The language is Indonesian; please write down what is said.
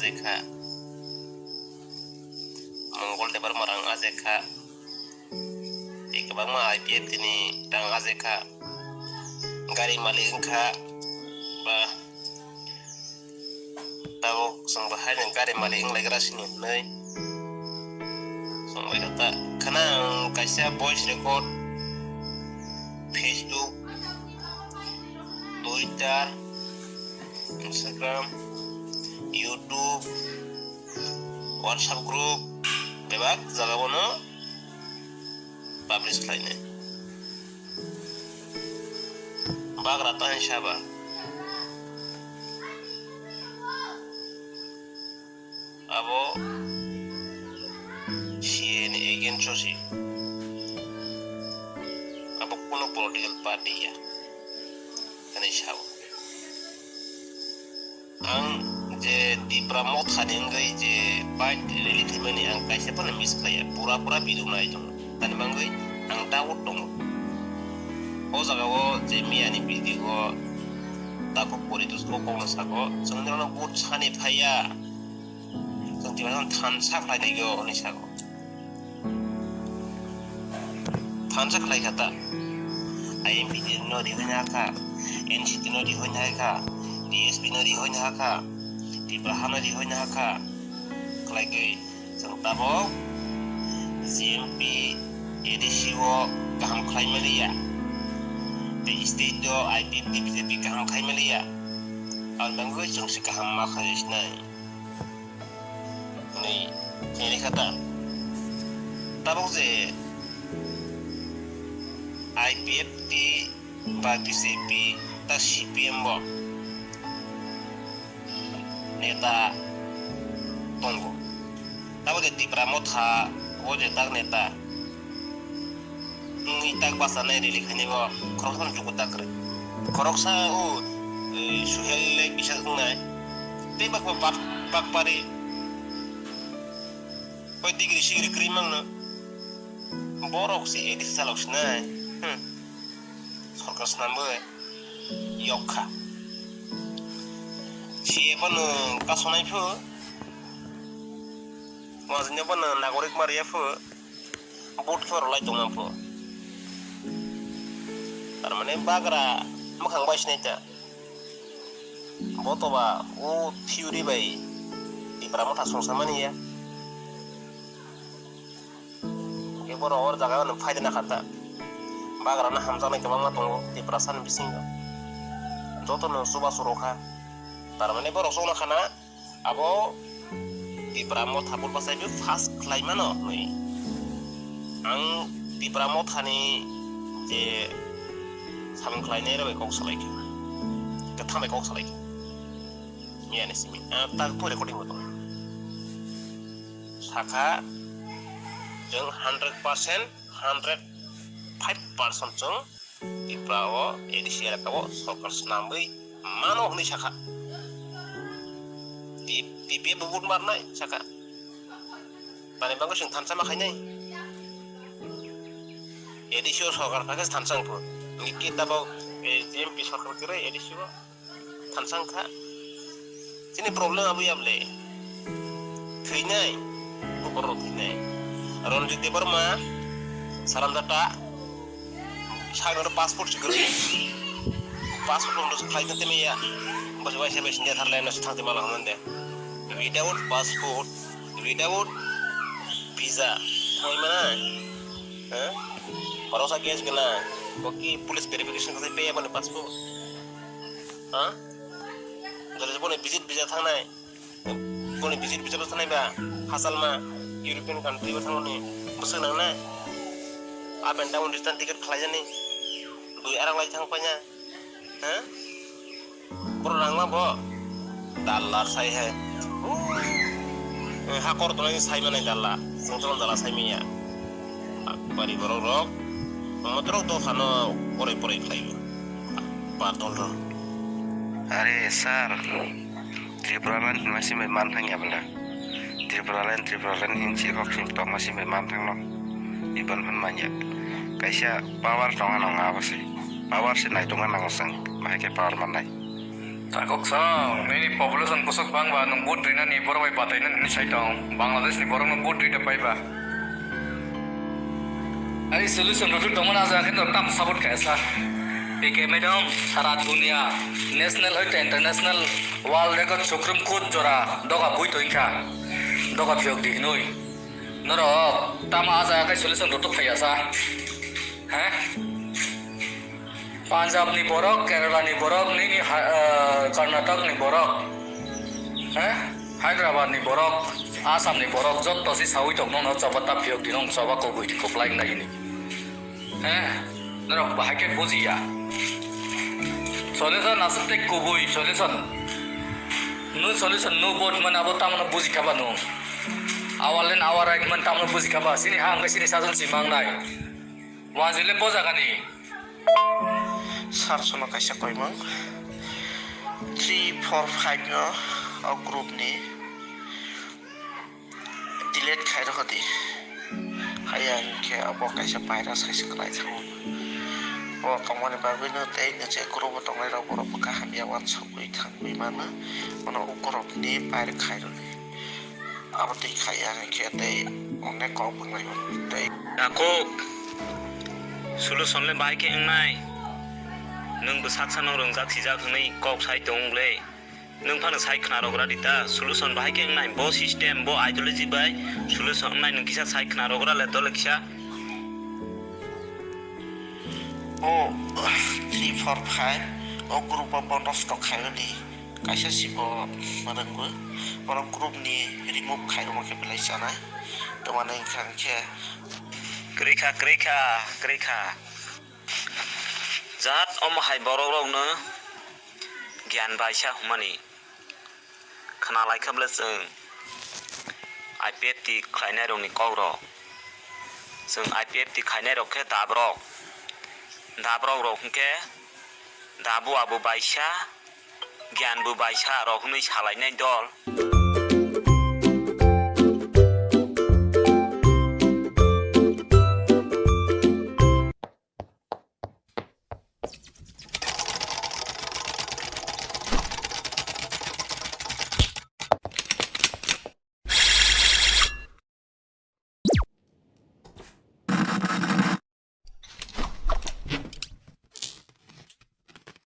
azeka mongol de bar marang azeka ikabang ma IPF ini dang azeka gari malingka ba tao sang bahan yang gari maling lagi rasini nai sang kata kanang kasih voice record Facebook, Twitter, Instagram, YouTube, WhatsApp group, bebak jaga bono publish lainnya. Bag rata insyaallah. Abo si ini agent sosi. কোনো political party ya kan isyaw ang je di pramot khaning gai je part relative mani ang kaisa pa na miss kaya pura-pura bidu na ito tan mangai ang tawot tong o jaga wo je mi ani bidi go tako poritus ko ko sago sangdra na gut chani phaya sangti ban than sak lai go ni sago than sak lai kata IMP no di honyaka, NCT no di honyaka, DSP no di honyaka, di Brahana di honyaka, kelagi sang tabo, CMP edisi wo kaham khai malia, di state do IPP BJP kaham khai malia, al banggo sang si kaham makhalis nai, ini kata, tabo ze IPF di BJP ta CPM bo neta tunggu tahu de di pramotha wo je tak neta ngi tak pasane ri likhani bo koroksan cukup tak re koroksa o suhelle bisa ngai te bak pari koi digri sigri krimang no borok si edis salok nai सरकार नामबो यखा सिएबन कासनायफो माजनेबन नागरिक मारियाफो बोटफोर लाइ दंनाफो तारमाने बाग्रा मखां बायसिनायता बतबा ओ थिउरि बाय इब्रा मथा संसामानिया के बर और जागा न फायदा ना खाता bagrana hamzana ke bangma tongo di perasan bisinga joto no suba suroka tarmane boro sona khana abo di pramot habul pasai bi fast klaimano noi ang di pramot hani je samang klaine re kok salai ke thame kok salai ya ne simi ta po recording boto saka jeng 100% 5% jeng di prawo edisi ala kawo sokar senambai mano ni saka di pipi bubun marnai saka tani bangko sing tansa makanya edisi sokar pakai tansang pun kita bawa MP sokar kira edisi tansang ka sini problem abu ya ble keinai bukor keinai aron jute berma salam data सागर पासपोर्ट सिगरे पासपोर्ट उन्dos flight te me ya bas wai service dia tharlain nas thangte mala hamande without passport without visa koi mana bharosa case gana koki police verification kase pe bane passport jare bone visit visa thangnai bone visit visa thangnai ba hasal ma European country ba thangnai busang nang na up and down distance ticket khlajani dui arang lai thangpanya kurang ma bo dollar sai hai hakor to lai sai manai dollar songsolon dollar sai miya bari borok motor to khano pore khlaibo patol ro are sir Tripuralan masih memang hanya benda Tripuralan hinci kok sim to masih memang thang no iban man manja kaisa power tonga no nga basi power se nai tonga nang sang mai ke power man nai Takok sang, ini population pusok bang ba nung boat rina ni borong ay patay na ni say tong Bangladesh ni borong nung boat rina pay ba. Ay solution rotu tong mana sa akin to tam sabot kaisa. Ike medom sarat dunia national hoite international world record sukrum kut jora doga bui to inka doga phiok di noi. Noro tam aja kai solution rotu khayasa. Ha? Punjab ni borok, Kerala ni borok, ni Karnataka ni borok, Hyderabad ni borok, Assam ni borok, jot tosi sawi tok nong coba tap phiok di nong coba ko bui ko flying na ini, nero bahake buji ya, solution astek ko bui solution nu bot man abo tam na buji kaba nong, awalen awarai man tam na buji kaba, sini hang ke sini sasun simang nai, wajile boja kani. Sarsono kaisa koimang 3, 4, 5 no au group ni delete khai rokhati hayang ke abo kaisa virus kaisa klai thang o kamone babe no tei ne che group tong lai ro boro ka hamia wan sokui thang bi mana ono group ni pair khai ro ni abo tei khaya ke tei onne ko bungai tei ako solution le bai ke ngai nung besak sanang rongjak sijak hwnai kok sai dongle nung phano sai khnarogra dita solution bai ke nai bo system bo ideology bai solution nai nung kisa sai khnarogra le dole kisa o 3, 4, 5 o group of bonus to khailani kaisa sibo maranggo borok group ni remove khairo make belai sanai to manai khang ke kreka Jahat omahai borok rok no gyan baisa humani khana lai khamle sung IPF ti khainai rok ni kok rok sung IPF ti khainai rok ke dabrok rok ke dabu abu baisa gyan bu baisa rok ni salai nai dol